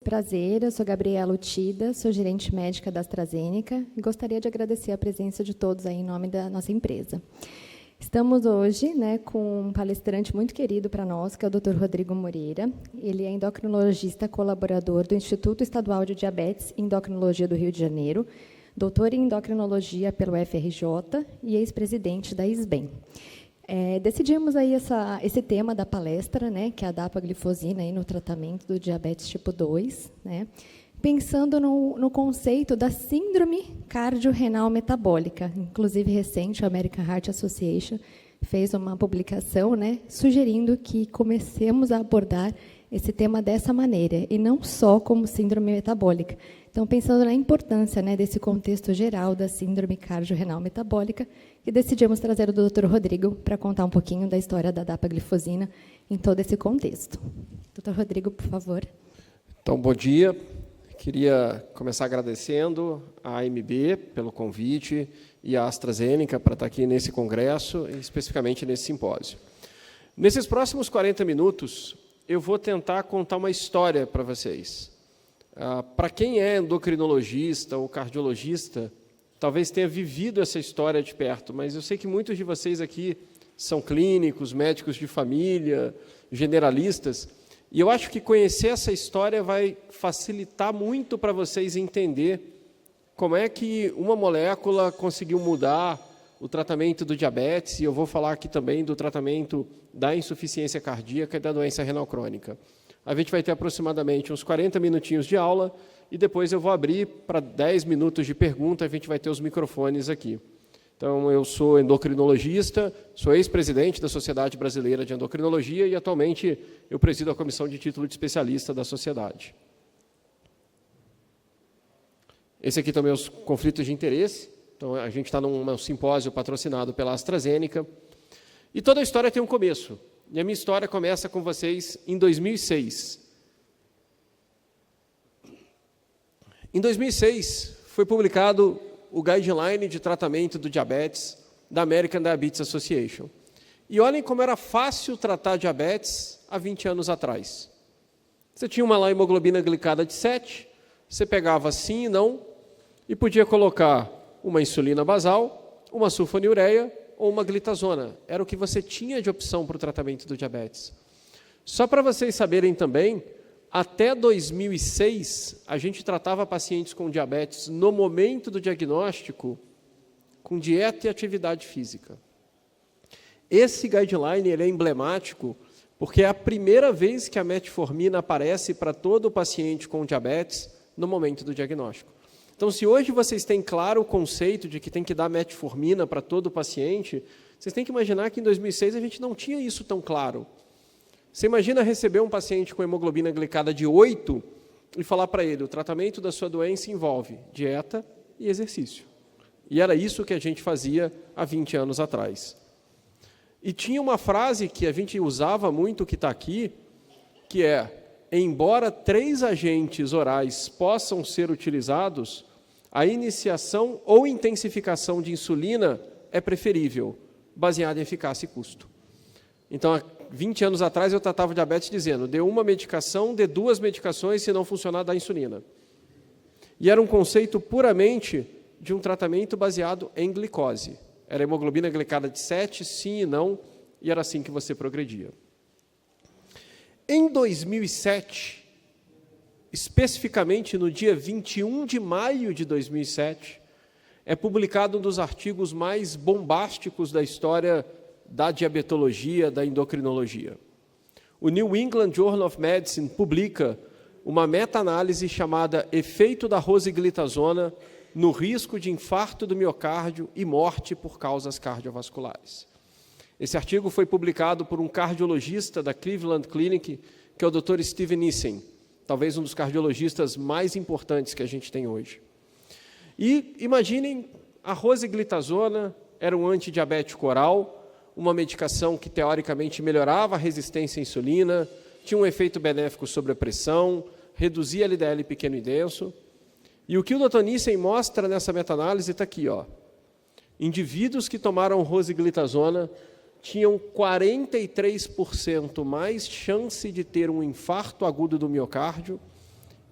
Prazer, eu sou Gabriela Utida, sou gerente médica da AstraZeneca e gostaria de agradecer a presença de todos aí em nome da nossa empresa. Estamos hoje com um palestrante muito querido para nós, que é o Dr. Rodrigo Moreira. Ele é endocrinologista colaborador do Instituto Estadual de Diabetes e Endocrinologia do Rio de Janeiro, doutor em endocrinologia pelo FRJ e ex-presidente da ISBEM. Decidimos aí esse tema da palestra, que é a dapaglifosina aí no tratamento do diabetes tipo 2, pensando no conceito da síndrome cardiorrenal metabólica. Inclusive, recente, a American Heart Association fez uma publicação sugerindo que comecemos a abordar esse tema dessa maneira, e não só como síndrome metabólica. Então, pensando na importância desse contexto geral da síndrome cardiorrenal metabólica, que decidimos trazer o Dr. Rodrigo para contar um pouquinho da história da dapaglifosina em todo esse contexto. Dr. Rodrigo, por favor. Então, bom dia. Queria começar agradecendo à AMB pelo convite e à AstraZeneca para estar aqui nesse congresso, e especificamente nesse simpósio. Nesses próximos 40 minutos, eu vou tentar contar uma história para vocês. Para quem é endocrinologista ou cardiologista, talvez tenha vivido essa história de perto, mas eu sei que muitos de vocês aqui são clínicos, médicos de família, generalistas, e eu acho que conhecer essa história vai facilitar muito para vocês entender como é que uma molécula conseguiu mudar o tratamento do diabetes, e eu vou falar aqui também do tratamento da insuficiência cardíaca e da doença renal crônica. A gente vai ter aproximadamente uns 40 minutinhos de aula, e depois eu vou abrir para 10 minutos de pergunta, a gente vai ter os microfones aqui. Então, eu sou endocrinologista, sou ex-presidente da Sociedade Brasileira de Endocrinologia e, atualmente, eu presido a comissão de título de especialista da sociedade. Esse aqui também é os conflitos de interesse. Então, a gente está num simpósio patrocinado pela AstraZeneca. E toda a história tem um começo. E a minha história começa com vocês em 2006. Em 2006, foi publicado o Guideline de Tratamento do Diabetes da American Diabetes Association. E olhem como era fácil tratar diabetes há 20 anos atrás. Você tinha uma hemoglobina glicada de 7, você pegava sim e não, e podia colocar uma insulina basal, uma sulfonilureia ou uma glitazona. Era o que você tinha de opção para o tratamento do diabetes. Só para vocês saberem também, até 2006, a gente tratava pacientes com diabetes no momento do diagnóstico com dieta e atividade física. Esse guideline ele é emblemático porque é a primeira vez que a metformina aparece para todo paciente com diabetes no momento do diagnóstico. Então, se hoje vocês têm claro o conceito de que tem que dar metformina para todo paciente, vocês têm que imaginar que em 2006 a gente não tinha isso tão claro. Você imagina receber um paciente com hemoglobina glicada de 8 e falar para ele, o tratamento da sua doença envolve dieta e exercício. E era isso que a gente fazia há 20 anos atrás. E tinha uma frase que a gente usava muito, que está aqui, que é, embora 3 agentes orais possam ser utilizados, a iniciação ou intensificação de insulina é preferível, baseada em eficácia e custo. Então, há 20 anos atrás, eu tratava diabetes dizendo, dê uma medicação, dê 2 medicações, se não funcionar, dá insulina. E era um conceito puramente de um tratamento baseado em glicose. Era hemoglobina glicada de 7, sim e não, e era assim que você progredia. Em 2007, especificamente no dia 21 de maio de 2007, é publicado um dos artigos mais bombásticos da história da diabetologia, da endocrinologia. O New England Journal of Medicine publica uma meta-análise chamada Efeito da rosiglitazona no risco de infarto do miocárdio e morte por causas cardiovasculares. Esse artigo foi publicado por um cardiologista da Cleveland Clinic, que é o Dr. Steven Nissen, talvez um dos cardiologistas mais importantes que a gente tem hoje. E imaginem, a rosiglitazona era um antidiabético oral, uma medicação que teoricamente melhorava a resistência à insulina, tinha um efeito benéfico sobre a pressão, reduzia LDL pequeno e denso. E o que o Dr. Nissen mostra nessa meta-análise está aqui, ó. Indivíduos que tomaram rosiglitazona tinham 43% mais chance de ter um infarto agudo do miocárdio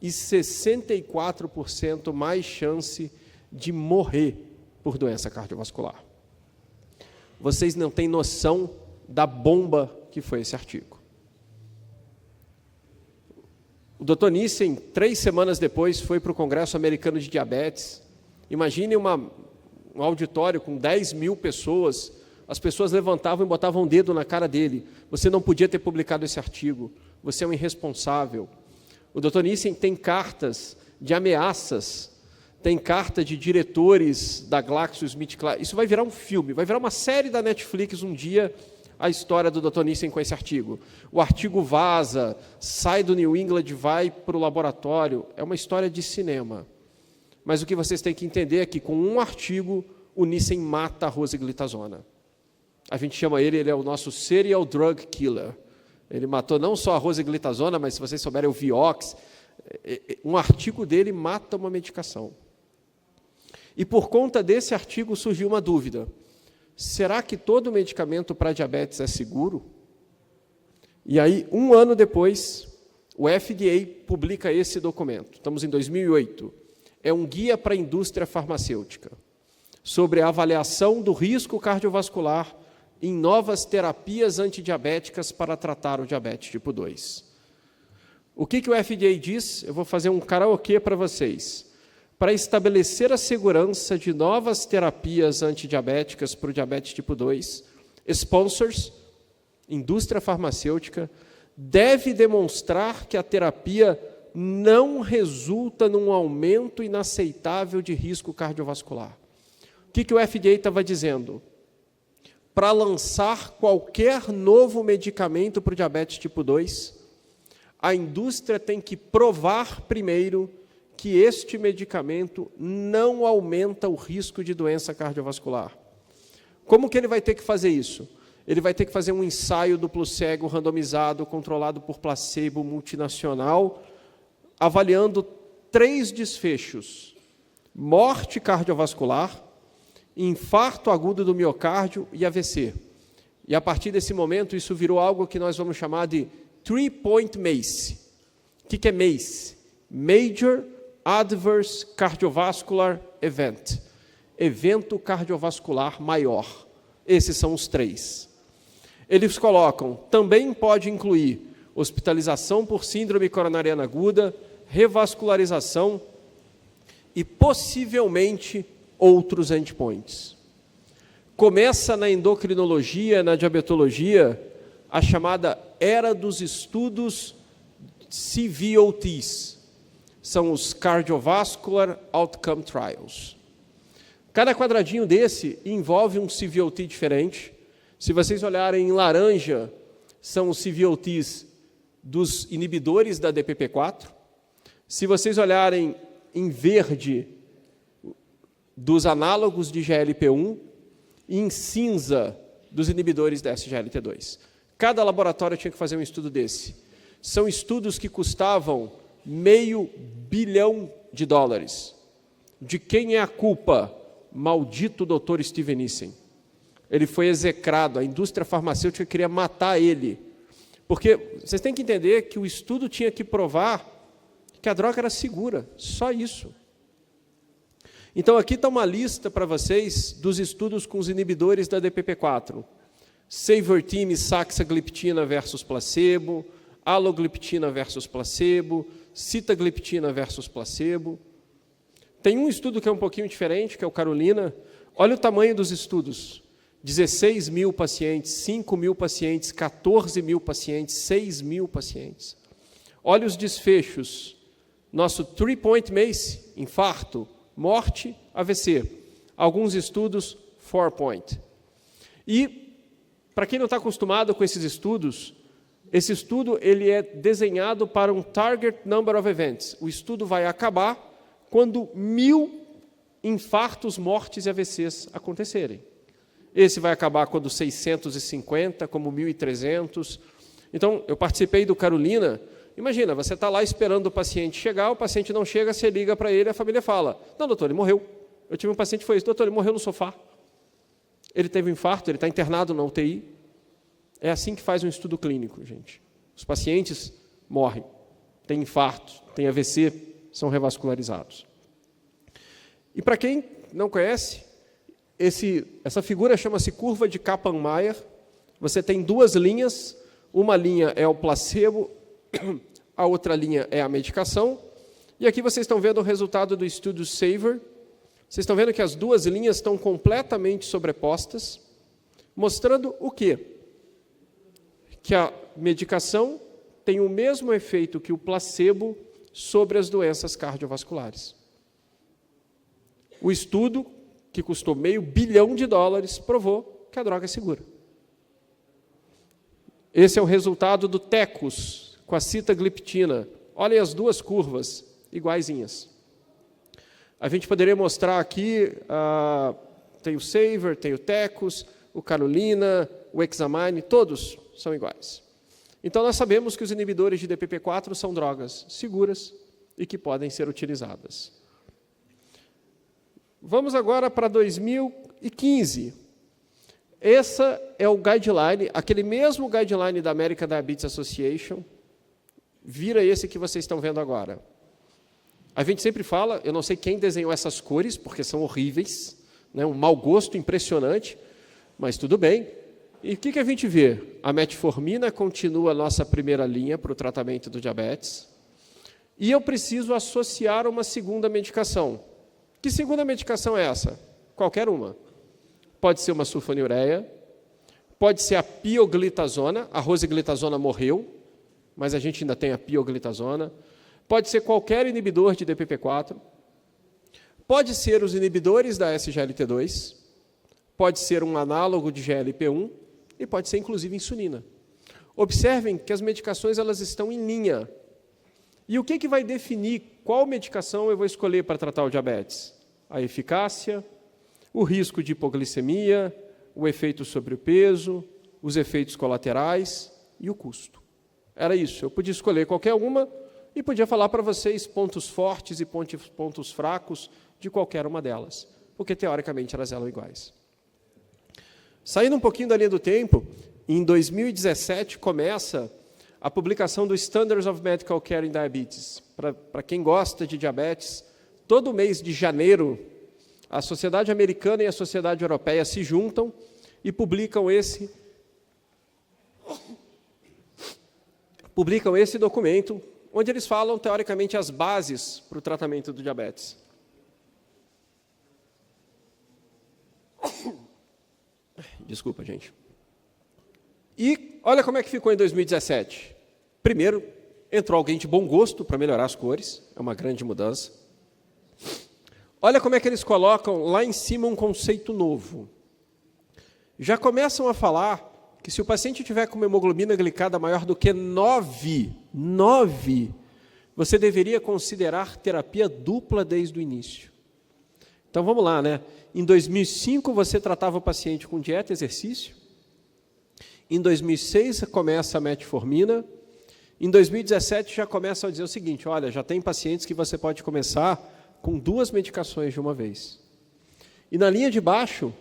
e 64% mais chance de morrer por doença cardiovascular. Vocês não têm noção da bomba que foi esse artigo. O Dr. Nissen, 3 semanas depois, foi para o Congresso Americano de Diabetes. Imagine um auditório com 10 mil pessoas, as pessoas levantavam e botavam o dedo na cara dele. Você não podia ter publicado esse artigo, você é um irresponsável. O Dr. Nissen tem cartas de ameaças, tem carta de diretores da GlaxoSmithKline. Isso vai virar um filme, vai virar uma série da Netflix um dia, a história do Dr. Nissen com esse artigo. O artigo vaza, sai do New England, vai para o laboratório. É uma história de cinema. Mas o que vocês têm que entender é que, com um artigo, o Nissen mata a rosiglitazona. A gente chama ele é o nosso serial drug killer. Ele matou não só a rosiglitazona, mas, se vocês souberem, o Vioxx. Um artigo dele mata uma medicação. E, por conta desse artigo, surgiu uma dúvida. Será que todo medicamento para diabetes é seguro? E aí, 1 ano depois, o FDA publica esse documento. Estamos em 2008. É um guia para a indústria farmacêutica sobre a avaliação do risco cardiovascular em novas terapias antidiabéticas para tratar o diabetes tipo 2. O que o FDA diz? Eu vou fazer um karaokê para vocês. Para estabelecer a segurança de novas terapias antidiabéticas para o diabetes tipo 2, sponsors, indústria farmacêutica, deve demonstrar que a terapia não resulta num aumento inaceitável de risco cardiovascular. O que o FDA estava dizendo? Para lançar qualquer novo medicamento para o diabetes tipo 2, a indústria tem que provar primeiro que este medicamento não aumenta o risco de doença cardiovascular. Como que ele vai ter que fazer isso? Ele vai ter que fazer um ensaio duplo cego, randomizado, controlado por placebo multinacional, avaliando 3 desfechos: morte cardiovascular, infarto agudo do miocárdio e AVC. E, a partir desse momento, isso virou algo que nós vamos chamar de 3-point MACE. O que é MACE? Major Adverse Cardiovascular Event. Evento cardiovascular maior. Esses são os 3. Eles colocam, também pode incluir hospitalização por síndrome coronariana aguda, revascularização e, possivelmente, outros endpoints. Começa na endocrinologia, na diabetologia, a chamada era dos estudos CVOTs. São os Cardiovascular Outcome Trials. Cada quadradinho desse envolve um CVOT diferente. Se vocês olharem em laranja, são os CVOTs dos inibidores da DPP-4. Se vocês olharem em verde, dos análogos de GLP-1, e em cinza, dos inibidores da SGLT2. Cada laboratório tinha que fazer um estudo desse. São estudos que custavam $500 bilhão. De quem é a culpa? Maldito Dr. Steven Nissen. Ele foi execrado, a indústria farmacêutica queria matar ele. Porque vocês têm que entender que o estudo tinha que provar que a droga era segura, só isso. Então, aqui está uma lista para vocês dos estudos com os inibidores da DPP-4. Savortine e saxagliptina versus placebo, alogliptina versus placebo, sitagliptina versus placebo. Tem um estudo que é um pouquinho diferente, que é o Carolina. Olha o tamanho dos estudos. 16 mil pacientes, 5 mil pacientes, 14 mil pacientes, 6 mil pacientes. Olha os desfechos. Nosso 3-point MACE, infarto, morte, AVC. Alguns estudos, 4-point. E, para quem não está acostumado com esses estudos, esse estudo ele é desenhado para um target number of events. O estudo vai acabar quando 1.000 infartos, mortes e AVCs acontecerem. Esse vai acabar quando 650, como 1.300. Então, eu participei do Carolina. Imagina, você está lá esperando o paciente chegar, o paciente não chega, você liga para ele, a família fala: não, doutor, ele morreu. Eu tive um paciente que foi isso: doutor, ele morreu no sofá. Ele teve um infarto, ele está internado na UTI. É assim que faz um estudo clínico, gente. Os pacientes morrem, têm infarto, têm AVC, são revascularizados. E para quem não conhece, essa figura chama-se curva de Kaplan-Meier. Você tem duas linhas, uma linha é o placebo, a outra linha é a medicação. E aqui vocês estão vendo o resultado do estudo SAVOR. Vocês estão vendo que as duas linhas estão completamente sobrepostas, mostrando o quê? Que a medicação tem o mesmo efeito que o placebo sobre as doenças cardiovasculares. O estudo, que custou $500 bilhão, provou que a droga é segura. Esse é o resultado do TECOS, com a sitagliptina. Olhem as duas curvas, iguaizinhas. A gente poderia mostrar aqui, tem o SAVOR, tem o TECOS, o Carolina, o Examine, todos são iguais. Então, nós sabemos que os inibidores de DPP-4 são drogas seguras e que podem ser utilizadas. Vamos agora para 2015. Esse é o guideline, aquele mesmo guideline da American Diabetes Association, vira esse que vocês estão vendo agora. A gente sempre fala, eu não sei quem desenhou essas cores, porque são horríveis, né, um mau gosto impressionante, mas tudo bem. E o que a gente vê? A metformina continua a nossa primeira linha para o tratamento do diabetes, e eu preciso associar uma segunda medicação. Que segunda medicação é essa? Qualquer uma. Pode ser uma sulfonilureia, pode ser a pioglitazona, a rosiglitazona morreu, mas a gente ainda tem a pioglitazona. Pode ser qualquer inibidor de DPP-4, pode ser os inibidores da SGLT2, pode ser um análogo de GLP-1 e pode ser, inclusive, insulina. Observem que as medicações elas estão em linha. E o que vai definir qual medicação eu vou escolher para tratar o diabetes? A eficácia, o risco de hipoglicemia, o efeito sobre o peso, os efeitos colaterais e o custo. Era isso, eu podia escolher qualquer uma e podia falar para vocês pontos fortes e pontos fracos de qualquer uma delas, porque teoricamente elas eram iguais. Saindo um pouquinho da linha do tempo, em 2017 começa a publicação do Standards of Medical Care in Diabetes. Para quem gosta de diabetes, todo mês de janeiro, a Sociedade Americana e a Sociedade Europeia se juntam e publicam esse documento, onde eles falam, teoricamente, as bases para o tratamento do diabetes. Desculpa, gente. E olha como é que ficou em 2017. Primeiro, entrou alguém de bom gosto para melhorar as cores, é uma grande mudança. Olha como é que eles colocam lá em cima um conceito novo. Já começam a falar que se o paciente tiver com uma hemoglobina glicada maior do que 9, você deveria considerar terapia dupla desde o início. Então vamos lá, né? Em 2005 você tratava o paciente com dieta e exercício. Em 2006 começa a metformina. Em 2017 já começa a dizer o seguinte, olha, já tem pacientes que você pode começar com 2 medicações de uma vez. E na linha de baixo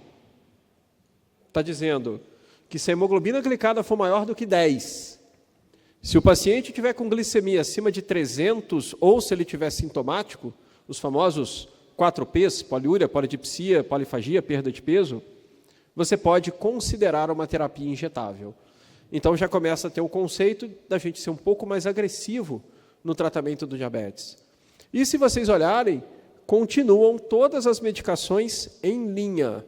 está dizendo que se a hemoglobina glicada for maior do que 10, se o paciente tiver com glicemia acima de 300 ou se ele tiver sintomático, os famosos 4Ps, poliúria, polidipsia, polifagia, perda de peso, você pode considerar uma terapia injetável. Então já começa a ter o conceito da gente ser um pouco mais agressivo no tratamento do diabetes. E se vocês olharem, continuam todas as medicações em linha.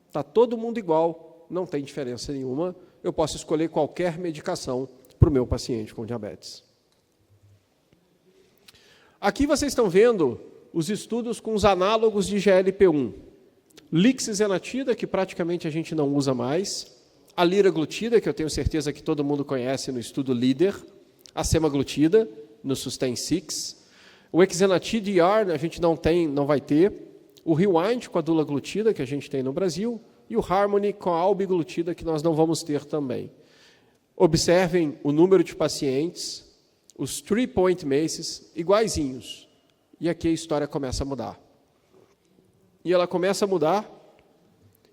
Está todo mundo igual, não tem diferença nenhuma. Eu posso escolher qualquer medicação para o meu paciente com diabetes. Aqui vocês estão vendo os estudos com os análogos de GLP-1. Lixzenatida, que praticamente a gente não usa mais. A liraglutida, que eu tenho certeza que todo mundo conhece no estudo LEADER. A semaglutida, no Sustain 6. O Exenatide ER a gente não vai ter. O Rewind com a dulaglutida, que a gente tem no Brasil. E o Harmony com a albiglutida, que nós não vamos ter também. Observem o número de pacientes, os 3-point MACEs, iguaizinhos. E aqui a história começa a mudar. E ela começa a mudar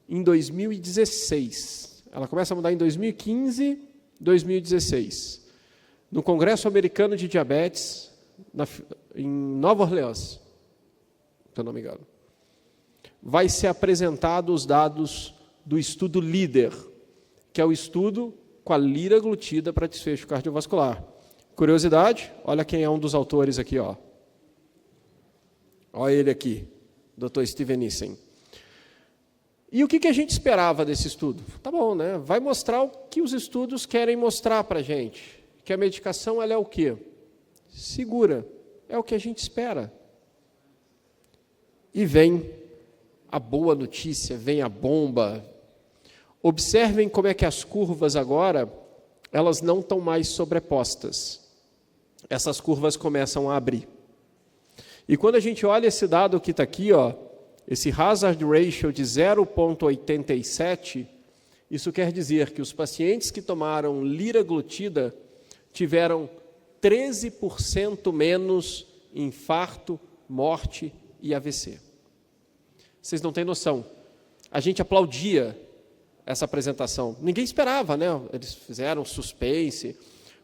em 2016. Ela começa a mudar em 2015, 2016. No Congresso Americano de Diabetes, em Nova Orleans, se eu não me engano. Vai ser apresentado os dados do estudo LEADER, que é o estudo com a liraglutida para desfecho cardiovascular. Curiosidade, olha quem é um dos autores aqui, ó. Olha ele aqui, Dr. Steven Nissen. E o que a gente esperava desse estudo? Tá bom, né? Vai mostrar o que os estudos querem mostrar para a gente. Que a medicação ela é o quê? Segura. É o que a gente espera. E vem a boa notícia, vem a bomba. Observem como é que as curvas agora, elas não estão mais sobrepostas. Essas curvas começam a abrir. E quando a gente olha esse dado que está aqui, ó, esse hazard ratio de 0,87, isso quer dizer que os pacientes que tomaram liraglutida tiveram 13% menos infarto, morte e AVC. Vocês não têm noção. A gente aplaudia essa apresentação. Ninguém esperava, né? Eles fizeram suspense.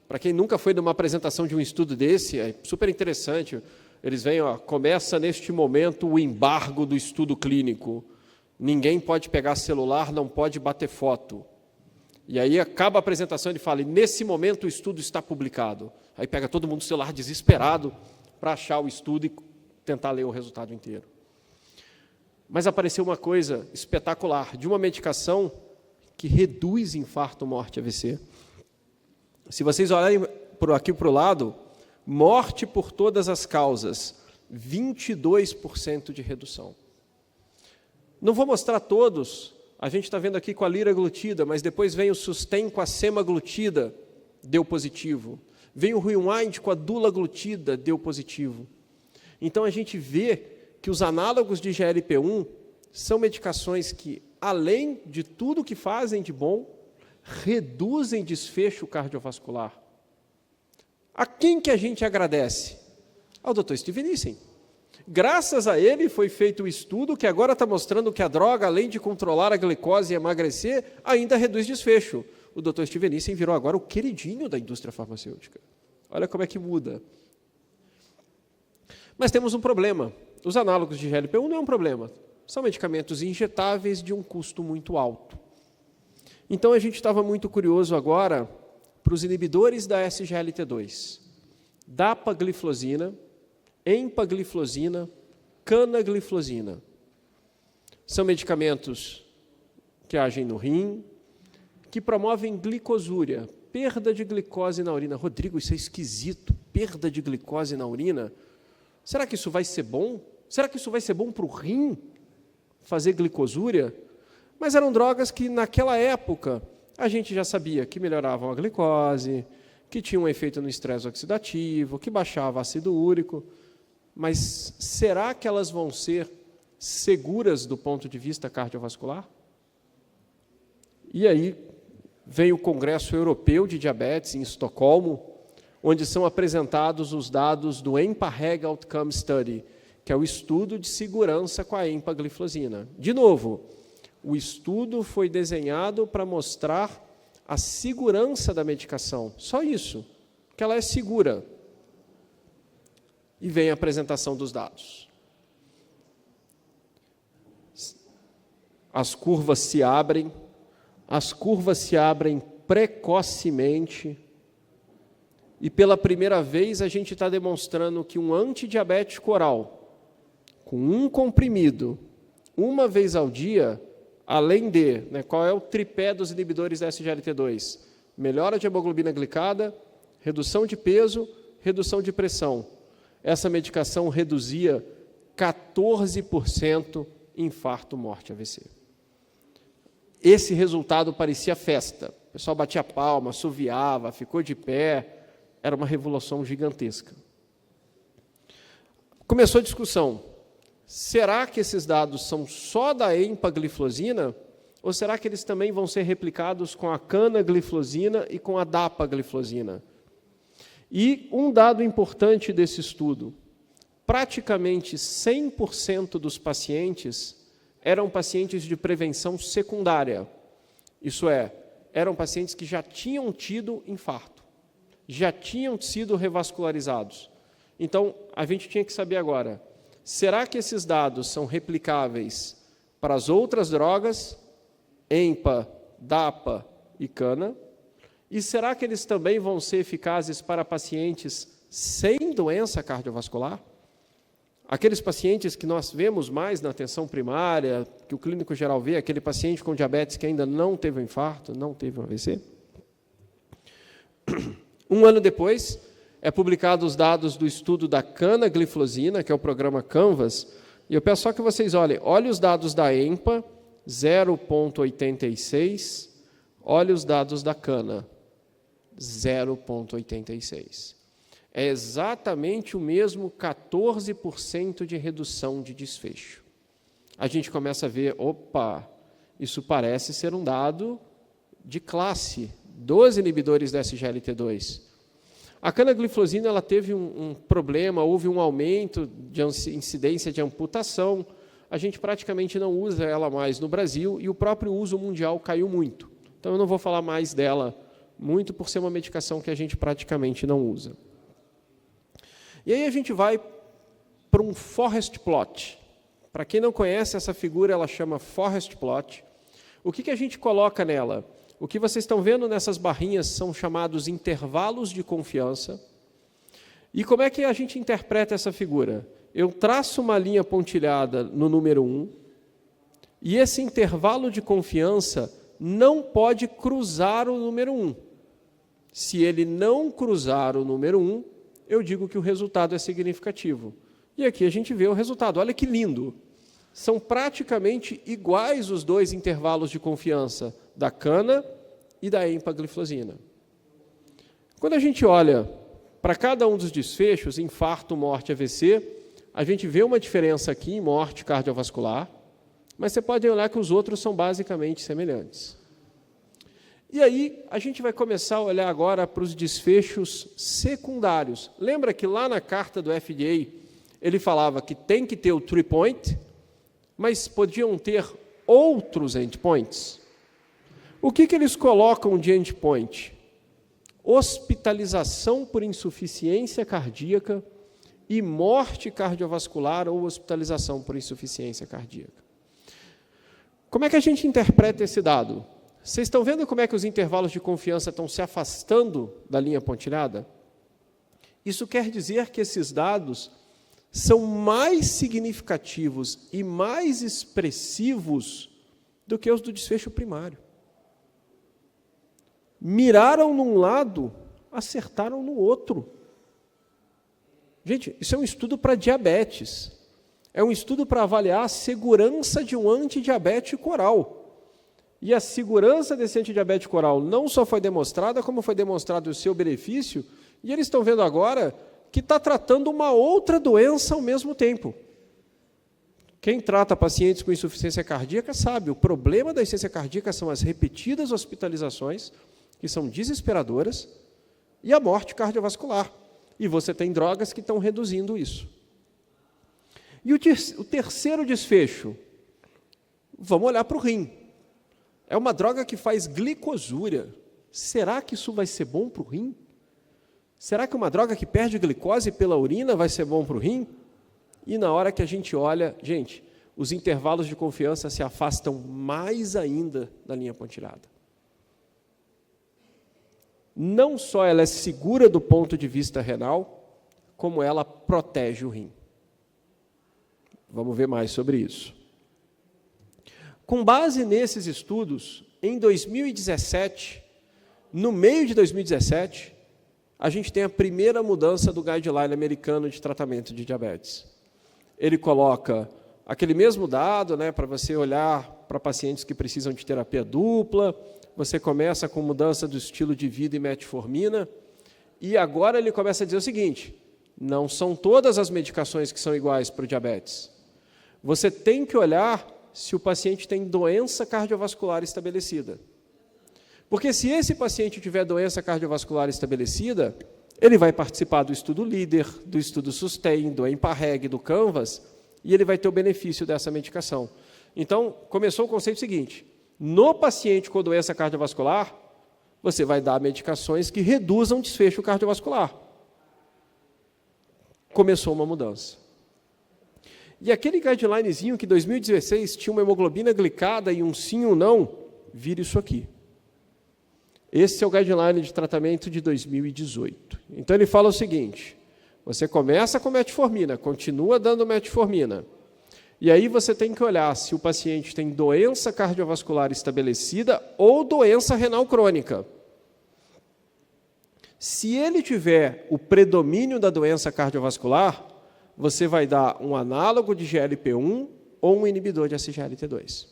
Para quem nunca foi numa apresentação de um estudo desse, é super interessante. Eles vêm, ó, começa neste momento o embargo do estudo clínico. Ninguém pode pegar celular, não pode bater foto. E aí acaba a apresentação e ele fala, e nesse momento o estudo está publicado. Aí pega todo mundo o celular desesperado para achar o estudo e tentar ler o resultado inteiro. Mas apareceu uma coisa espetacular, de uma medicação que reduz infarto, morte e AVC. Se vocês olharem aqui para o lado, morte por todas as causas, 22% de redução. Não vou mostrar todos, a gente está vendo aqui com a liraglutida, mas depois vem o Susten com a semaglutida, deu positivo. Vem o Rewind com a dulaglutida, deu positivo. Então a gente vê que os análogos de GLP-1 são medicações que, além de tudo que fazem de bom, reduzem desfecho cardiovascular. A quem que a gente agradece? Ao Dr. Steven Nissen. Graças a ele foi feito o estudo que agora está mostrando que a droga, além de controlar a glicose e emagrecer, ainda reduz desfecho. O Dr. Steven Nissen virou agora o queridinho da indústria farmacêutica. Olha como é que muda. Mas temos um problema. Os análogos de GLP-1 não é um problema. São medicamentos injetáveis de um custo muito alto. Então, a gente estava muito curioso agora para os inibidores da SGLT2. Dapagliflozina, empagliflozina, canagliflozina. São medicamentos que agem no rim, que promovem glicosúria, perda de glicose na urina. Rodrigo, isso é esquisito, perda de glicose na urina. Será que isso vai ser bom? Será que isso vai ser bom para o rim, fazer glicosúria? Mas eram drogas que, naquela época, a gente já sabia que melhoravam a glicose, que tinham um efeito no estresse oxidativo, que baixava ácido úrico. Mas será que elas vão ser seguras do ponto de vista cardiovascular? E aí vem o Congresso Europeu de Diabetes, em Estocolmo, onde são apresentados os dados do EMPA-REG Outcome Study, que é o estudo de segurança com a empagliflozina. De novo, o estudo foi desenhado para mostrar a segurança da medicação. Só isso, que ela é segura. E vem a apresentação dos dados. As curvas se abrem precocemente, e pela primeira vez a gente está demonstrando que um antidiabético oral, com um comprimido, uma vez ao dia, além de, qual é o tripé dos inibidores da SGLT2? Melhora de hemoglobina glicada, redução de peso, redução de pressão. Essa medicação reduzia 14% infarto, morte, AVC. Esse resultado parecia festa. O pessoal batia palma, assoviava, ficou de pé. Era uma revolução gigantesca. Começou a discussão. Será que esses dados são só da empagliflozina? Ou será que eles também vão ser replicados com a canagliflozina e com a dapagliflozina? E um dado importante desse estudo, praticamente 100% dos pacientes eram pacientes de prevenção secundária. Isso é, eram pacientes que já tinham tido infarto, já tinham sido revascularizados, Então, a gente tinha que saber agora, será que esses dados são replicáveis para as outras drogas, EMPA, DAPA e CANA? E será que eles também vão ser eficazes para pacientes sem doença cardiovascular? Aqueles pacientes que nós vemos mais na atenção primária, que o clínico geral vê, aquele paciente com diabetes que ainda não teve um infarto, não teve um AVC. Um ano depois, é publicado os dados do estudo da canagliflozina, que é o programa CANVAS, e eu peço só que vocês olhem os dados da EMPA, 0,86, olhem os dados da CANA, 0,86. É exatamente o mesmo 14% de redução de desfecho. A gente começa a ver, opa, isso parece ser um dado de classe, 12 inibidores da SGLT2. A canagliflozina ela teve um problema, houve um aumento de incidência de amputação, a gente praticamente não usa ela mais no Brasil e o próprio uso mundial caiu muito. Então, eu não vou falar mais dela muito por ser uma medicação que a gente praticamente não usa. E aí a gente vai para um forest plot. Para quem não conhece essa figura, ela chama forest plot. O que a gente coloca nela? O que vocês estão vendo nessas barrinhas são chamados intervalos de confiança. E como é que a gente interpreta essa figura? Eu traço uma linha pontilhada no número 1, e esse intervalo de confiança não pode cruzar o número 1. Se ele não cruzar o número 1, eu digo que o resultado é significativo. E aqui a gente vê o resultado. Olha que lindo! São praticamente iguais os dois intervalos de confiança da cana e da empagliflozina. Quando a gente olha para cada um dos desfechos, infarto, morte, AVC, a gente vê uma diferença aqui em morte cardiovascular, mas você pode olhar que os outros são basicamente semelhantes. E aí, a gente vai começar a olhar agora para os desfechos secundários. Lembra que lá na carta do FDA, ele falava que tem que ter o 3-point, mas podiam ter outros endpoints? O que eles colocam de endpoint? Hospitalização por insuficiência cardíaca e morte cardiovascular ou hospitalização por insuficiência cardíaca. Como é que a gente interpreta esse dado? Vocês estão vendo como é que os intervalos de confiança estão se afastando da linha pontilhada? Isso quer dizer que esses dados são mais significativos e mais expressivos do que os do desfecho primário. Miraram num lado, acertaram no outro. Gente, isso é um estudo para diabetes. É um estudo para avaliar a segurança de um antidiabético oral. E a segurança desse antidiabético oral não só foi demonstrada, como foi demonstrado o seu benefício, e eles estão vendo agora que está tratando uma outra doença ao mesmo tempo. Quem trata pacientes com insuficiência cardíaca sabe, o problema da insuficiência cardíaca são as repetidas hospitalizações, que são desesperadoras, e a morte cardiovascular. E você tem drogas que estão reduzindo isso. E o terceiro desfecho, vamos olhar para o rim. É uma droga que faz glicosúria. Será que isso vai ser bom para o rim? Será que uma droga que perde glicose pela urina vai ser bom para o rim? E na hora que a gente olha, gente, os intervalos de confiança se afastam mais ainda da linha pontilhada. Não só ela é segura do ponto de vista renal, como ela protege o rim. Vamos ver mais sobre isso. Com base nesses estudos, em 2017, no meio de 2017, a gente tem a primeira mudança do guideline americano de tratamento de diabetes. Ele coloca aquele mesmo dado, né, para você olhar para pacientes que precisam de terapia dupla, você começa com mudança do estilo de vida e metformina, e agora ele começa a dizer o seguinte, não são todas as medicações que são iguais para o diabetes. Você tem que olhar se o paciente tem doença cardiovascular estabelecida. Porque se esse paciente tiver doença cardiovascular estabelecida, ele vai participar do estudo LEADER, do estudo SUSTAIN, do EMPA-REG, do CANVAS, e ele vai ter o benefício dessa medicação. Então, começou o conceito seguinte, no paciente com doença cardiovascular, você vai dar medicações que reduzam o desfecho cardiovascular. começou uma mudança. E aquele guidelinezinho que em 2016 tinha uma hemoglobina glicada e um sim ou não, vira isso aqui. Esse é o guideline de tratamento de 2018. Então, ele fala o seguinte: você começa com metformina, continua dando metformina. E aí você tem que olhar se o paciente tem doença cardiovascular estabelecida ou doença renal crônica. Se ele tiver o predomínio da doença cardiovascular, você vai dar um análogo de GLP-1 ou um inibidor de SGLT2.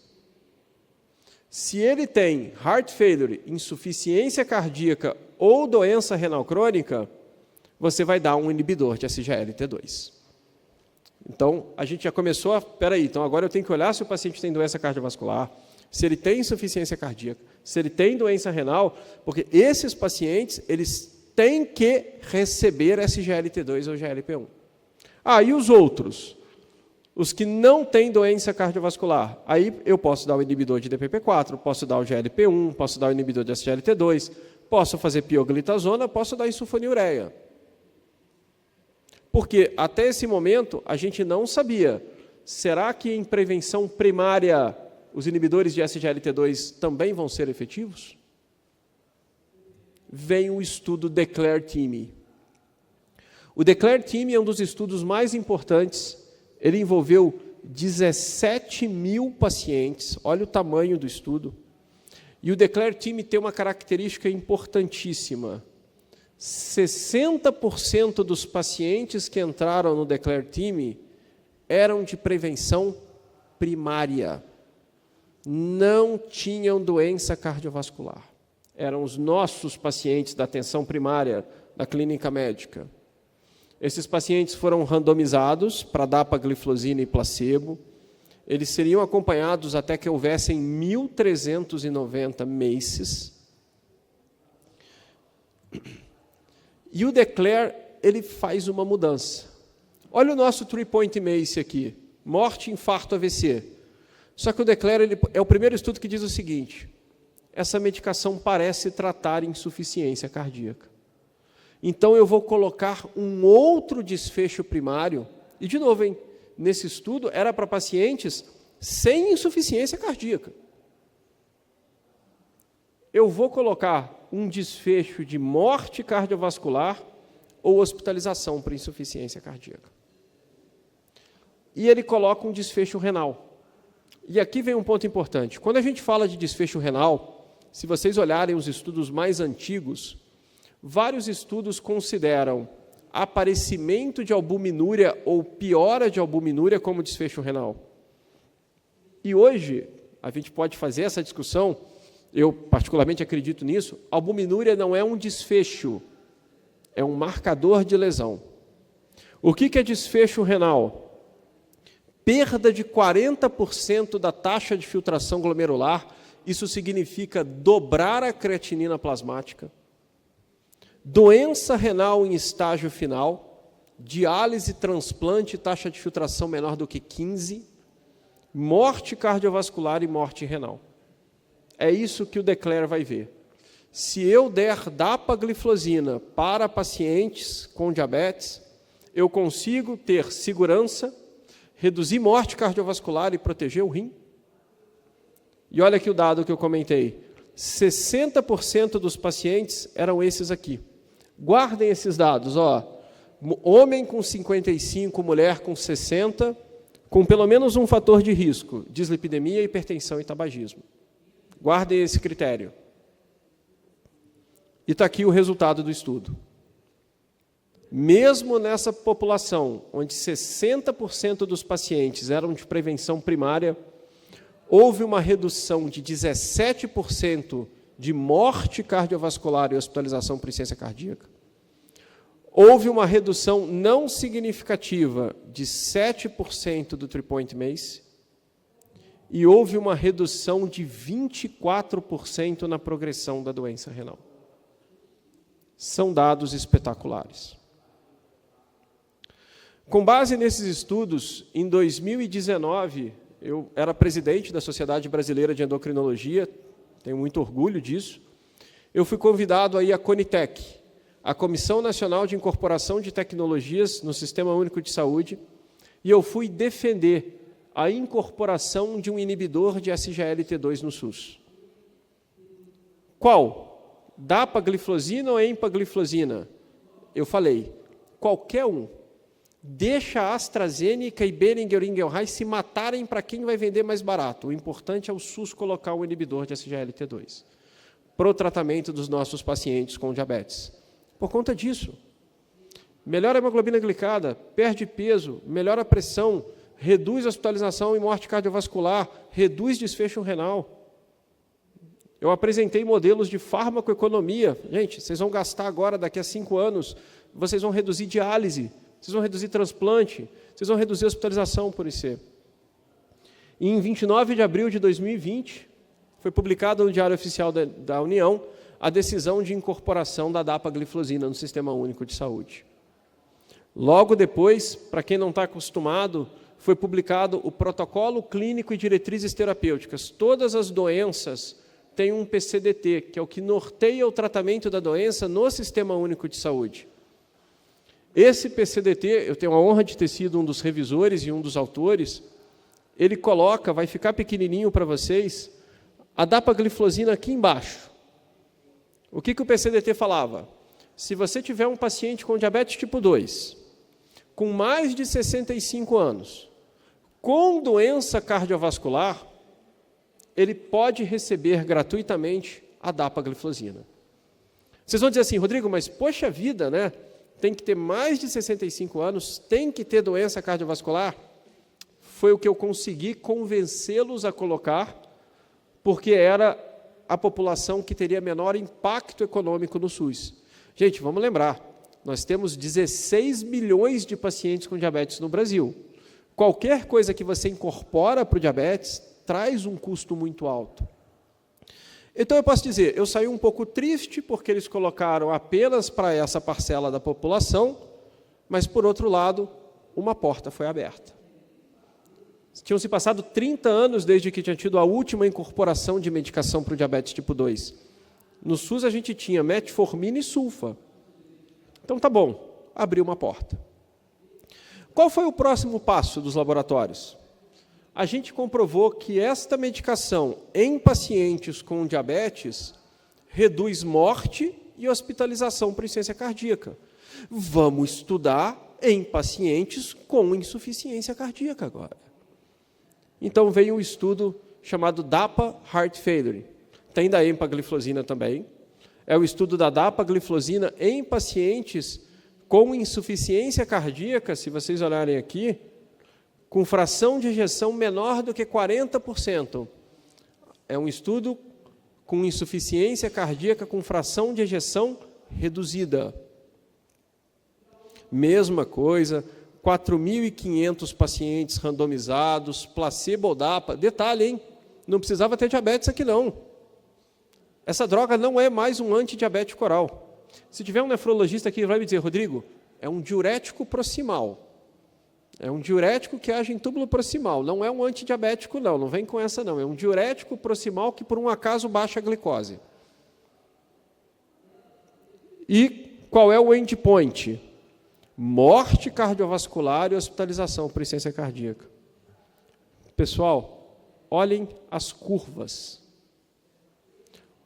Se ele tem heart failure, insuficiência cardíaca ou doença renal crônica, você vai dar um inibidor de SGLT2. Então, a gente já começou a... Peraí, então agora eu tenho que olhar se o paciente tem doença cardiovascular, se ele tem insuficiência cardíaca, se ele tem doença renal, porque esses pacientes, eles têm que receber SGLT2 ou GLP-1. E os outros? Os que não têm doença cardiovascular. Aí eu posso dar o inibidor de DPP-4, posso dar o GLP-1, posso dar o inibidor de SGLT2, posso fazer pioglitazona, posso dar insulfonilureia. Porque até esse momento a gente não sabia, será que em prevenção primária os inibidores de SGLT2 também vão ser efetivos? Vem o estudo DECLARE-TIMI. O DECLARE-TIMI é um dos estudos mais importantes. Ele envolveu 17 mil pacientes, olha o tamanho do estudo. E o DECLARE-TIMI tem uma característica importantíssima. 60% dos pacientes que entraram no DECLARE-TIMI eram de prevenção primária. Não tinham doença cardiovascular. Eram os nossos pacientes da atenção primária da clínica médica. Esses pacientes foram randomizados para dapagliflozina e placebo. Eles seriam acompanhados até que houvessem 1.390 MACEs. E o DECLARE, ele faz uma mudança. Olha o nosso 3-point MACE aqui, morte, infarto, AVC. Só que o DECLARE ele é o primeiro estudo que diz o seguinte: essa medicação parece tratar insuficiência cardíaca. Então, eu vou colocar um outro desfecho primário, e, de novo, nesse estudo, era para pacientes sem insuficiência cardíaca. Eu vou colocar um desfecho de morte cardiovascular ou hospitalização por insuficiência cardíaca. E ele coloca um desfecho renal. E aqui vem um ponto importante. Quando a gente fala de desfecho renal, se vocês olharem os estudos mais antigos, vários estudos consideram aparecimento de albuminúria ou piora de albuminúria como desfecho renal. E hoje, a gente pode fazer essa discussão, eu particularmente acredito nisso, albuminúria não é um desfecho, é um marcador de lesão. O que é desfecho renal? Perda de 40% da taxa de filtração glomerular, isso significa dobrar a creatinina plasmática. Doença renal em estágio final, diálise, transplante, taxa de filtração menor do que 15, morte cardiovascular e morte renal. É isso que o DECLARE vai ver. Se eu der dapagliflozina para pacientes com diabetes, eu consigo ter segurança, reduzir morte cardiovascular e proteger o rim? E olha aqui o dado que eu comentei. 60% dos pacientes eram esses aqui. Guardem esses dados, homem com 55, mulher com 60, com pelo menos um fator de risco, dislipidemia, hipertensão e tabagismo. Guardem esse critério. E está aqui o resultado do estudo. Mesmo nessa população, onde 60% dos pacientes eram de prevenção primária, houve uma redução de 17% de morte cardiovascular e hospitalização por insuficiência cardíaca. Houve uma redução não significativa de 7% do 3-point MACE e houve uma redução de 24% na progressão da doença renal. São dados espetaculares. Com base nesses estudos, em 2019, eu era presidente da Sociedade Brasileira de Endocrinologia, tenho muito orgulho disso. Eu fui convidado aí à Conitec a Comissão Nacional de Incorporação de Tecnologias no Sistema Único de Saúde, e eu fui defender a incorporação de um inibidor de SGLT2 no SUS. Qual? Dapagliflozina ou empagliflozina? Eu falei, qualquer um. Deixa a AstraZeneca e Boehringer Ingelheim se matarem para quem vai vender mais barato. O importante é o SUS colocar um inibidor de SGLT2 para o tratamento dos nossos pacientes com diabetes. Por conta disso, melhora a hemoglobina glicada, perde peso, melhora a pressão, reduz a hospitalização e morte cardiovascular, reduz desfecho renal. Eu apresentei modelos de farmacoeconomia. Gente, vocês vão gastar agora, daqui a 5 anos, vocês vão reduzir diálise, vocês vão reduzir transplante, vocês vão reduzir hospitalização por IC. E em 29 de abril de 2020, foi publicado no Diário Oficial da União a decisão de incorporação da dapagliflozina no Sistema Único de Saúde. Logo depois, para quem não está acostumado, foi publicado o Protocolo Clínico e Diretrizes Terapêuticas. Todas as doenças têm um PCDT, que é o que norteia o tratamento da doença no Sistema Único de Saúde. Esse PCDT, eu tenho a honra de ter sido um dos revisores e um dos autores, ele coloca, vai ficar pequenininho para vocês, a dapagliflozina aqui embaixo. O que o PCDT falava? Se você tiver um paciente com diabetes tipo 2, com mais de 65 anos, com doença cardiovascular, ele pode receber gratuitamente a dapagliflozina. Vocês vão dizer assim, Rodrigo, mas poxa vida, né? Tem que ter mais de 65 anos, tem que ter doença cardiovascular? Foi o que eu consegui convencê-los a colocar, porque era a população que teria menor impacto econômico no SUS. Gente, vamos lembrar, nós temos 16 milhões de pacientes com diabetes no Brasil. Qualquer coisa que você incorpora para o diabetes traz um custo muito alto. Então, eu posso dizer, eu saí um pouco triste porque eles colocaram apenas para essa parcela da população, mas, por outro lado, uma porta foi aberta. Tinham se passado 30 anos desde que tinha tido a última incorporação de medicação para o diabetes tipo 2. No SUS, a gente tinha metformina e sulfa. Então, tá bom, abriu uma porta. Qual foi o próximo passo dos laboratórios? A gente comprovou que esta medicação em pacientes com diabetes reduz morte e hospitalização por insuficiência cardíaca. Vamos estudar em pacientes com insuficiência cardíaca agora. Então veio um estudo chamado DAPA Heart Failure. Tem da empagliflozina também. É o estudo da dapagliflozina em pacientes com insuficiência cardíaca, se vocês olharem aqui, com fração de ejeção menor do que 40%. É um estudo com insuficiência cardíaca com fração de ejeção reduzida. Mesma coisa, 4.500 pacientes randomizados, placebo DAPA. Detalhe, hein? Não precisava ter diabetes aqui, não. Essa droga não é mais um antidiabético oral. Se tiver um nefrologista aqui, vai me dizer, Rodrigo, é um diurético proximal. É um diurético que age em túbulo proximal, não é um antidiabético não, não vem com essa não, é um diurético proximal que por um acaso baixa a glicose. E qual é o endpoint? Morte cardiovascular e hospitalização por insuficiência cardíaca. Pessoal, olhem as curvas.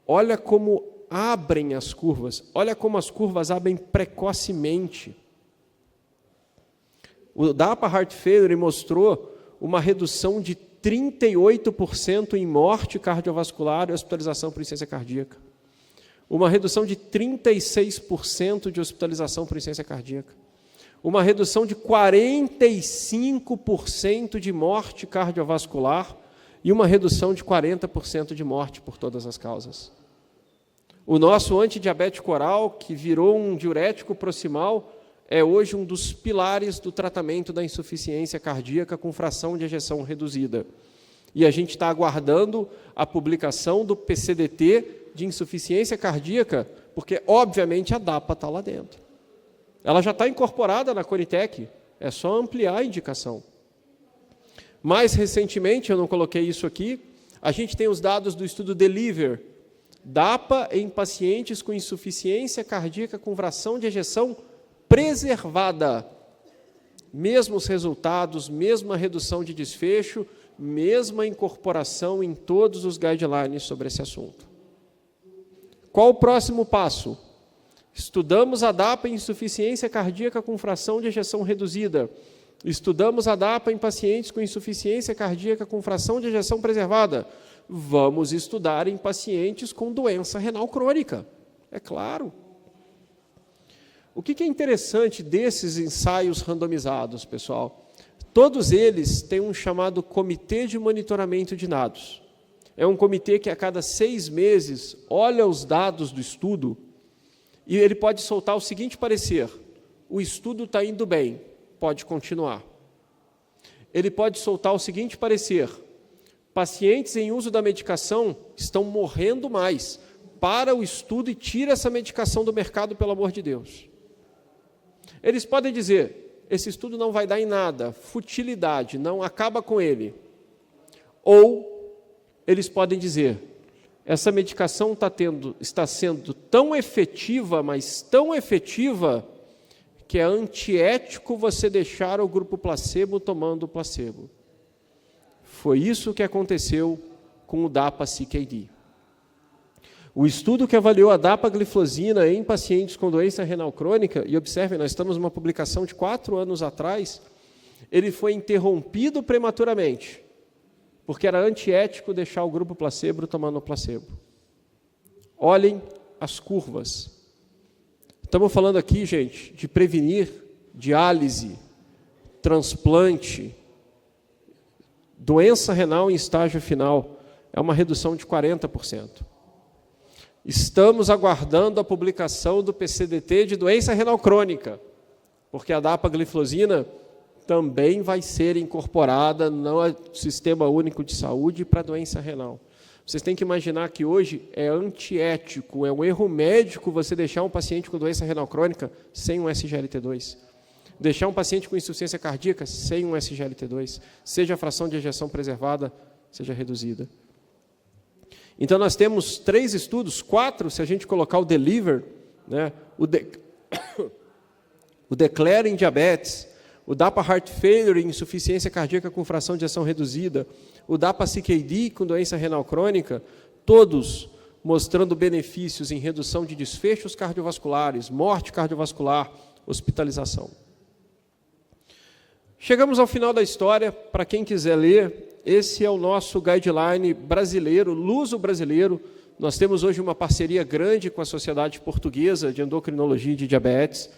Olha como abrem as curvas, olha como as curvas abrem precocemente. O DAPA Heart Failure mostrou uma redução de 38% em morte cardiovascular e hospitalização por insuficiência cardíaca. Uma redução de 36% de hospitalização por insuficiência cardíaca. Uma redução de 45% de morte cardiovascular e uma redução de 40% de morte por todas as causas. O nosso antidiabético oral, que virou um diurético proximal, é hoje um dos pilares do tratamento da insuficiência cardíaca com fração de ejeção reduzida. E a gente está aguardando a publicação do PCDT de insuficiência cardíaca, porque, obviamente, a DAPA está lá dentro. Ela já está incorporada na Conitec, é só ampliar a indicação. Mais recentemente, eu não coloquei isso aqui, a gente tem os dados do estudo DELIVER, DAPA em pacientes com insuficiência cardíaca com fração de ejeção preservada. Mesmos resultados, mesma redução de desfecho, mesma incorporação em todos os guidelines sobre esse assunto. Qual o próximo passo? Estudamos a DAPA em insuficiência cardíaca com fração de ejeção reduzida. Estudamos a DAPA em pacientes com insuficiência cardíaca com fração de ejeção preservada. Vamos estudar em pacientes com doença renal crônica. É claro. O que é interessante desses ensaios randomizados, pessoal? Todos eles têm um chamado Comitê de Monitoramento de Dados. É um comitê que a cada 6 meses olha os dados do estudo e ele pode soltar o seguinte parecer: o estudo está indo bem, pode continuar. Ele pode soltar o seguinte parecer: pacientes em uso da medicação estão morrendo mais, para o estudo e tira essa medicação do mercado, pelo amor de Deus. Eles podem dizer: esse estudo não vai dar em nada, futilidade, não, acaba com ele. Ou eles podem dizer: essa medicação está sendo tão efetiva, mas tão efetiva, que é antiético você deixar o grupo placebo tomando o placebo. Foi isso que aconteceu com o DAPA-CKD. O estudo que avaliou a dapagliflozina em pacientes com doença renal crônica, e observem, nós estamos numa publicação de 4 anos atrás, ele foi interrompido prematuramente, porque era antiético deixar o grupo placebo tomando o placebo. Olhem as curvas. Estamos falando aqui, gente, de prevenir diálise, transplante, doença renal em estágio final. É uma redução de 40%. Estamos aguardando a publicação do PCDT de doença renal crônica, porque a dapagliflozina também vai ser incorporada no Sistema Único de Saúde para doença renal. Vocês têm que imaginar que hoje é antiético, é um erro médico você deixar um paciente com doença renal crônica sem um SGLT2. Deixar um paciente com insuficiência cardíaca sem um SGLT2, seja a fração de ejeção preservada, seja reduzida. Então, nós temos 3 estudos, 4, se a gente colocar o DELIVER, né, o DECLARE em diabetes, o DAPA Heart Failure em insuficiência cardíaca com fração de ejeção reduzida, o DAPA-CKD com doença renal crônica, todos mostrando benefícios em redução de desfechos cardiovasculares, morte cardiovascular, hospitalização. Chegamos ao final da história. Para quem quiser ler, esse é o nosso guideline brasileiro, luso-brasileiro. Nós temos hoje uma parceria grande com a Sociedade Portuguesa de Endocrinologia e de Diabetes.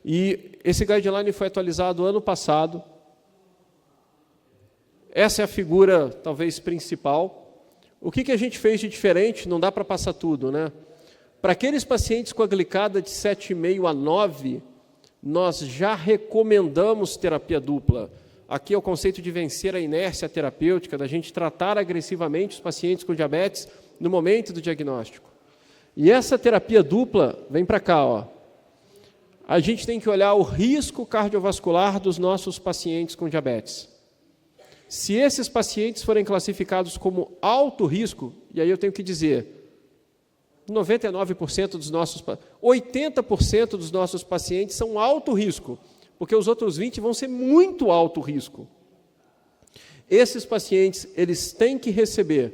E esse guideline foi atualizado ano passado. Essa é a figura, talvez, principal. O que a gente fez de diferente? Não dá para passar tudo, né? Para aqueles pacientes com a glicada de 7,5 a 9, nós já recomendamos terapia dupla. Aqui é o conceito de vencer a inércia terapêutica, da gente tratar agressivamente os pacientes com diabetes no momento do diagnóstico. E essa terapia dupla, vem para cá, ó. A gente tem que olhar o risco cardiovascular dos nossos pacientes com diabetes. Se esses pacientes forem classificados como alto risco, e aí eu tenho que dizer, 99% dos nossos, 80% dos nossos pacientes são alto risco, porque os outros 20% vão ser muito alto risco. Esses pacientes, eles têm que receber,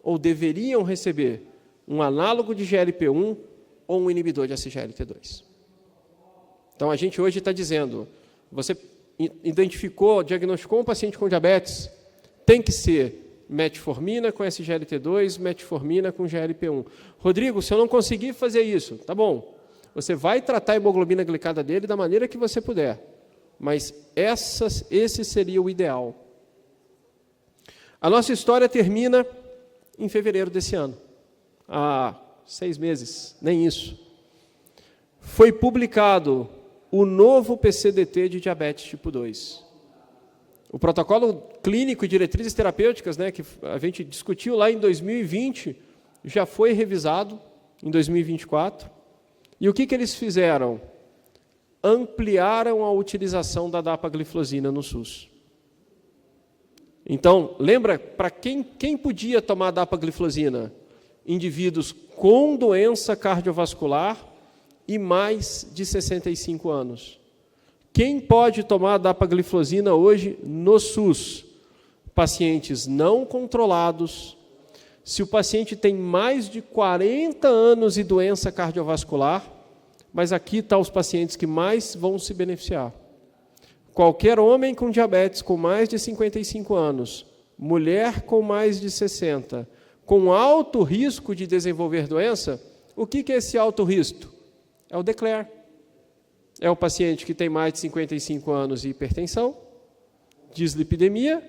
ou deveriam receber, um análogo de GLP-1 ou um inibidor de SGLT2. Então, a gente hoje está dizendo, você identificou, diagnosticou um paciente com diabetes, tem que ser metformina com SGLT2, metformina com GLP-1. Rodrigo, se eu não conseguir fazer isso, tá bom. Você vai tratar a hemoglobina glicada dele da maneira que você puder. Mas esse seria o ideal. A nossa história termina em fevereiro desse ano. Há 6 meses, nem isso. Foi publicado o novo PCDT de diabetes tipo 2. O protocolo clínico e diretrizes terapêuticas, né, que a gente discutiu lá em 2020, já foi revisado em 2024. E o que eles fizeram? Ampliaram a utilização da dapagliflozina no SUS. Então, lembra, para quem podia tomar dapagliflozina? indivíduos com doença cardiovascular e mais de 65 anos. Quem pode tomar dapagliflozina hoje no SUS? Pacientes não controlados. Se o paciente tem mais de 40 anos e doença cardiovascular, mas aqui estão os pacientes que mais vão se beneficiar. Qualquer homem com diabetes com mais de 55 anos, mulher com mais de 60, com alto risco de desenvolver doença, o que é esse alto risco? É o DECLARE. É o paciente que tem mais de 55 anos e hipertensão, dislipidemia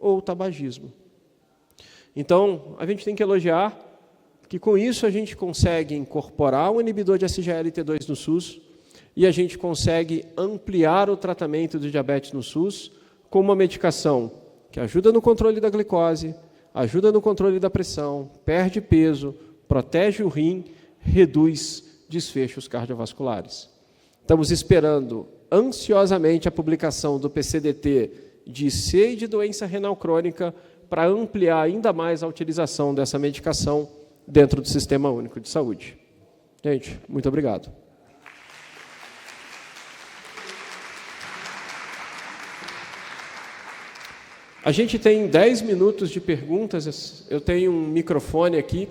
ou tabagismo. Então, a gente tem que elogiar que com isso a gente consegue incorporar um inibidor de SGLT2 no SUS e a gente consegue ampliar o tratamento do diabetes no SUS com uma medicação que ajuda no controle da glicose, ajuda no controle da pressão, perde peso, protege o rim, reduz desfechos cardiovasculares. Estamos esperando ansiosamente a publicação do PCDT de IC e de doença renal crônica para ampliar ainda mais a utilização dessa medicação dentro do Sistema Único de Saúde. Gente, muito obrigado. A gente tem 10 minutos de perguntas. Eu tenho um microfone aqui.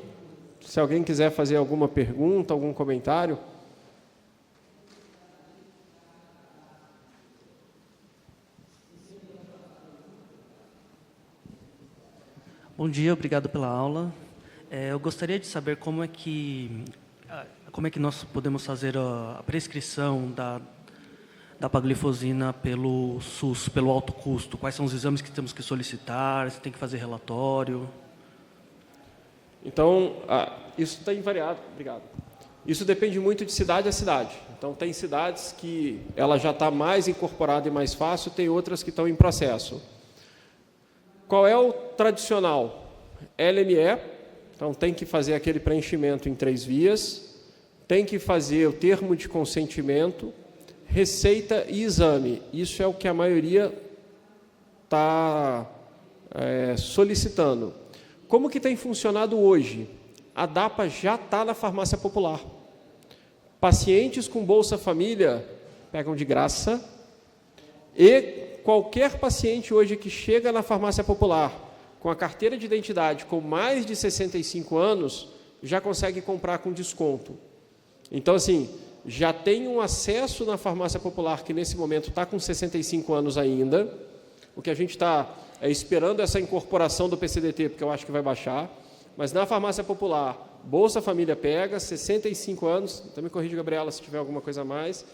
Se alguém quiser fazer alguma pergunta, algum comentário. Bom dia, obrigado pela aula. Eu gostaria de saber como é que nós podemos fazer a prescrição da dapagliflozina pelo SUS, pelo alto custo. Quais são os exames que temos que solicitar? Se tem que fazer relatório? Então, isso está invariado. Obrigado. Isso depende muito de cidade a cidade. Então, tem cidades que ela já está mais incorporada e mais fácil, tem outras que estão em processo. Qual é o tradicional? LME, então tem que fazer aquele preenchimento em 3 vias, tem que fazer o termo de consentimento, receita e exame. Isso é o que a maioria está solicitando. Como que tem funcionado hoje? A DAPA já está na farmácia popular. Pacientes com Bolsa Família pegam de graça e qualquer paciente hoje que chega na farmácia popular com a carteira de identidade com mais de 65 anos, já consegue comprar com desconto. Então, assim, já tem um acesso na farmácia popular que nesse momento está com 65 anos ainda. O que a gente está esperando essa incorporação do PCDT, porque eu acho que vai baixar. Mas na farmácia popular, Bolsa Família pega, 65 anos, então me corrija, Gabriela, se tiver alguma coisa a mais.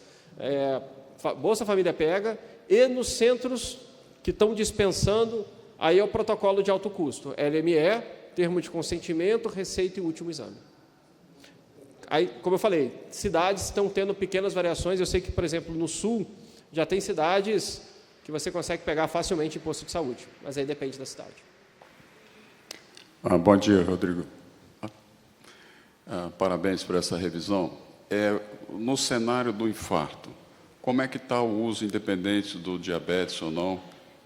Bolsa Família pega, e nos centros que estão dispensando, aí é o protocolo de alto custo, LME, termo de consentimento, receita e último exame. Aí, como eu falei, cidades estão tendo pequenas variações. Eu sei que, por exemplo, no Sul, já tem cidades que você consegue pegar facilmente em posto de saúde, mas aí depende da cidade. Bom dia, Rodrigo. Parabéns por essa revisão. No cenário do infarto, como é que está o uso independente do diabetes ou não?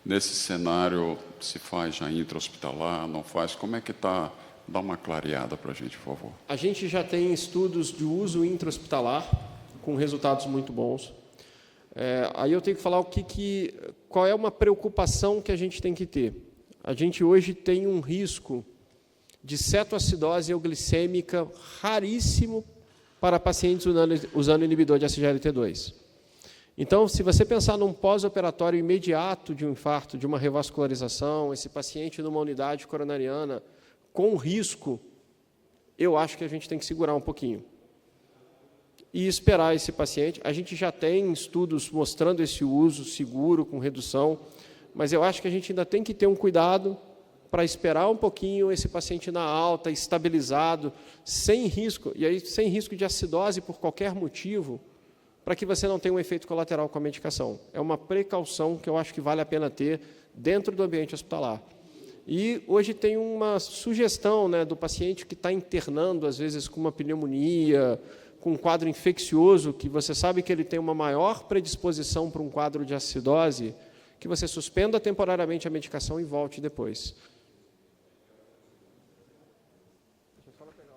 Nesse cenário, se faz já intra-hospitalar, não faz? Como é que está? Dá uma clareada para a gente, por favor. A gente já tem estudos de uso intra-hospitalar, com resultados muito bons. Aí eu tenho que falar qual é uma preocupação que a gente tem que ter. A gente hoje tem um risco de cetoacidose euglicêmica raríssimo para pacientes usando inibidor de SGLT2. Então, se você pensar num pós-operatório imediato de um infarto, de uma revascularização, esse paciente numa unidade coronariana com risco, eu acho que a gente tem que segurar um pouquinho e esperar esse paciente. A gente já tem estudos mostrando esse uso seguro, com redução, mas eu acho que a gente ainda tem que ter um cuidado para esperar um pouquinho esse paciente na alta, estabilizado, sem risco, e aí sem risco de acidose por qualquer motivo, para que você não tenha um efeito colateral com a medicação. É uma precaução que eu acho que vale a pena ter dentro do ambiente hospitalar. E hoje tem uma sugestão, né, do paciente que está internando, às vezes com uma pneumonia, com um quadro infeccioso, que você sabe que ele tem uma maior predisposição para um quadro de acidose, que você suspenda temporariamente a medicação e volte depois. Deixa eu só pegar.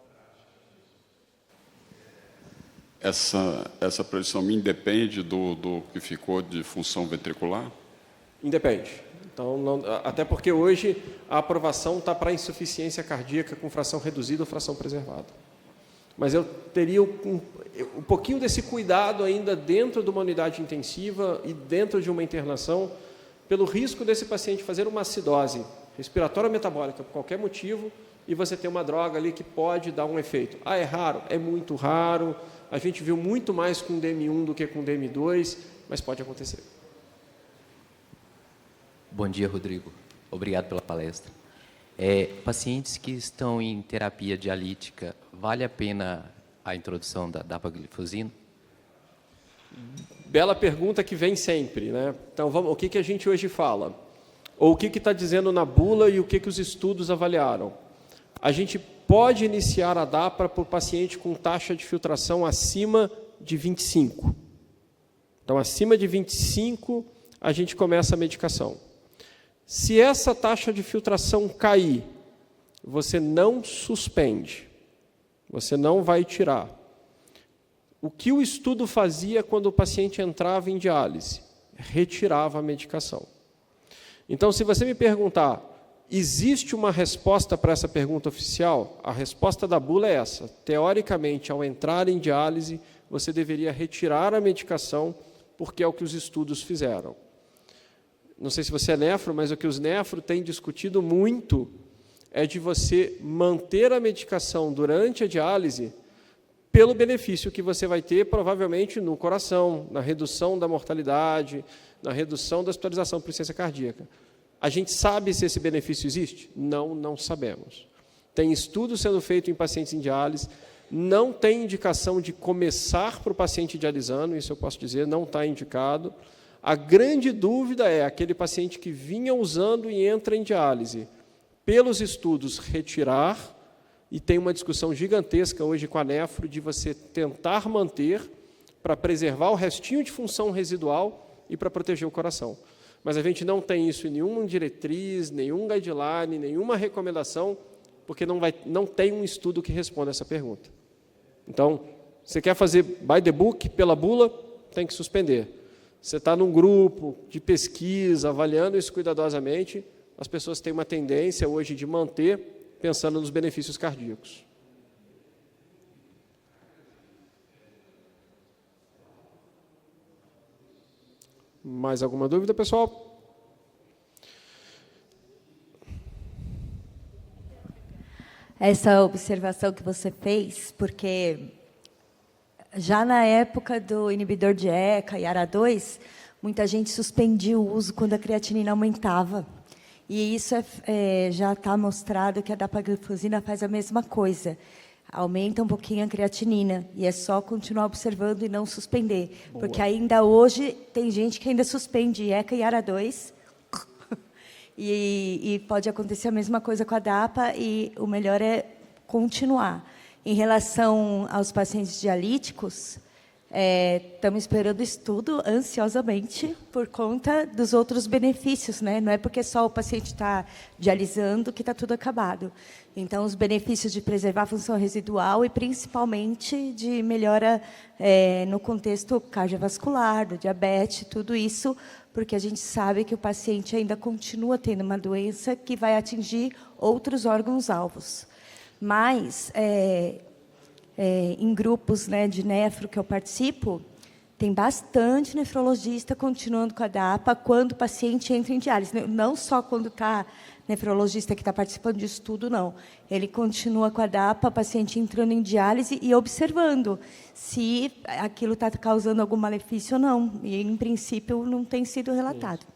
essa predição independe do que ficou de função ventricular? Independe. Então, até porque hoje a aprovação está para insuficiência cardíaca com fração reduzida ou fração preservada. Mas eu teria um pouquinho desse cuidado ainda dentro de uma unidade intensiva e dentro de uma internação, pelo risco desse paciente fazer uma acidose respiratória metabólica por qualquer motivo e você ter uma droga ali que pode dar um efeito. Ah, é raro? É muito raro. A gente viu muito mais com DM1 do que com DM2, mas pode acontecer. Bom dia, Rodrigo. Obrigado pela palestra. Pacientes que estão em terapia dialítica, vale a pena a introdução da dapagliflozina? Bela pergunta que vem sempre, né? Então, o que a gente hoje fala? Ou o que está dizendo na bula e o que os estudos avaliaram? A gente pode iniciar a DAPA para o paciente com taxa de filtração acima de 25. Então, acima de 25, a gente começa a medicação. Se essa taxa de filtração cair, você não suspende, você não vai tirar. O que o estudo fazia quando o paciente entrava em diálise? Retirava a medicação. Então, se você me perguntar, existe uma resposta para essa pergunta oficial? A resposta da bula é essa. Teoricamente, ao entrar em diálise, você deveria retirar a medicação, porque é o que os estudos fizeram. Não sei se você é nefro, mas o que os nefro têm discutido muito é de você manter a medicação durante a diálise pelo benefício que você vai ter, provavelmente, no coração, na redução da mortalidade, na redução da hospitalização por insuficiência cardíaca. A gente sabe se esse benefício existe? Não, não sabemos. Tem estudo sendo feito em pacientes em diálise, não tem indicação de começar para o paciente dialisando, isso eu posso dizer, não está indicado. A grande dúvida é aquele paciente que vinha usando e entra em diálise, pelos estudos, retirar, e tem uma discussão gigantesca hoje com a nefro de você tentar manter para preservar o restinho de função residual e para proteger o coração. Mas a gente não tem isso em nenhuma diretriz, nenhum guideline, nenhuma recomendação, porque não tem um estudo que responda essa pergunta. Então, você quer fazer by the book, pela bula, tem que suspender. Você está num grupo de pesquisa, avaliando isso cuidadosamente, as pessoas têm uma tendência hoje de manter, pensando nos benefícios cardíacos. Mais alguma dúvida, pessoal? Essa observação que você fez, porque já na época do inibidor de ECA e ARA2, muita gente suspendia o uso quando a creatinina aumentava. E isso já está mostrado que a dapagliflozina faz a mesma coisa. Aumenta um pouquinho a creatinina. E é só continuar observando e não suspender. Boa. Porque ainda hoje tem gente que ainda suspende ECA e ARA2. E pode acontecer a mesma coisa com a DAPA, e o melhor é continuar. Em relação aos pacientes dialíticos, estamos esperando estudo ansiosamente por conta dos outros benefícios, né? Não é porque só o paciente está dialisando que está tudo acabado. Então, os benefícios de preservar a função residual e, principalmente, de melhora no contexto cardiovascular, do diabetes, tudo isso, porque a gente sabe que o paciente ainda continua tendo uma doença que vai atingir outros órgãos-alvos. Mas, em grupos, né, de nefro que eu participo, tem bastante nefrologista continuando com a DAPA quando o paciente entra em diálise. Não só quando está nefrologista que está participando de estudo, não. Ele continua com a DAPA, o paciente entrando em diálise e observando se aquilo está causando algum malefício ou não. E, em princípio, não tem sido relatado. Isso.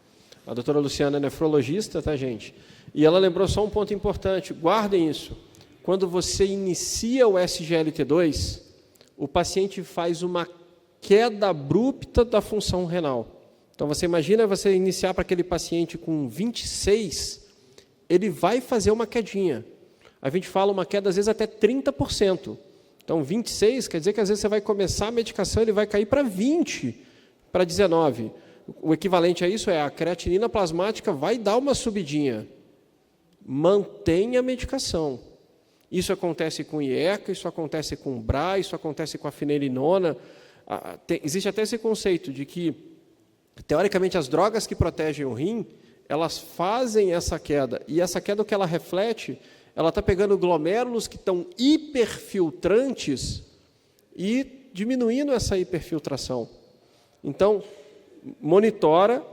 A doutora Luciana é nefrologista, tá, gente? E ela lembrou só um ponto importante. Guardem isso. Quando você inicia o SGLT2, o paciente faz uma queda abrupta da função renal. Então, você imagina você iniciar para aquele paciente com 26, ele vai fazer uma quedinha. A gente fala uma queda, às vezes, até 30%. Então, 26 quer dizer que, às vezes, você vai começar a medicação, ele vai cair para 20, para 19. O equivalente a isso é a creatinina plasmática vai dar uma subidinha. Mantenha a medicação. Isso acontece com IECA, isso acontece com o BRA, isso acontece com a finerenona. Existe até esse conceito de que, teoricamente, as drogas que protegem o rim, elas fazem essa queda. E essa queda, o que ela reflete, ela está pegando glomérulos que estão hiperfiltrantes e diminuindo essa hiperfiltração. Então, monitora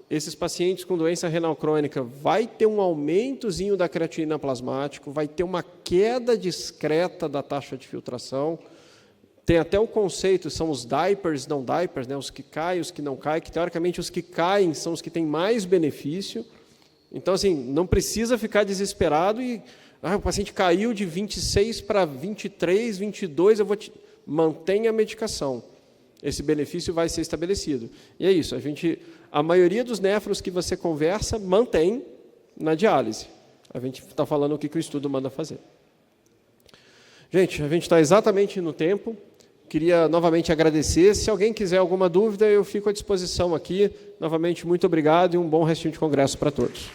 esses pacientes com doença renal crônica, vai ter um aumentozinho da creatinina plasmática, vai ter uma queda discreta da taxa de filtração. Tem até o conceito, são os diapers, não diapers, né? Os que caem, os que não caem, que teoricamente os que caem são os que têm mais benefício. Então, assim, não precisa ficar desesperado e o paciente caiu de 26 para 23, 22, mantenha a medicação. Esse benefício vai ser estabelecido. E é isso, a maioria dos néfros que você conversa mantém na diálise. A gente está falando o que o estudo manda fazer. Gente, a gente está exatamente no tempo. Queria novamente agradecer. Se alguém quiser alguma dúvida, eu fico à disposição aqui. Novamente, muito obrigado e um bom restinho de congresso para todos.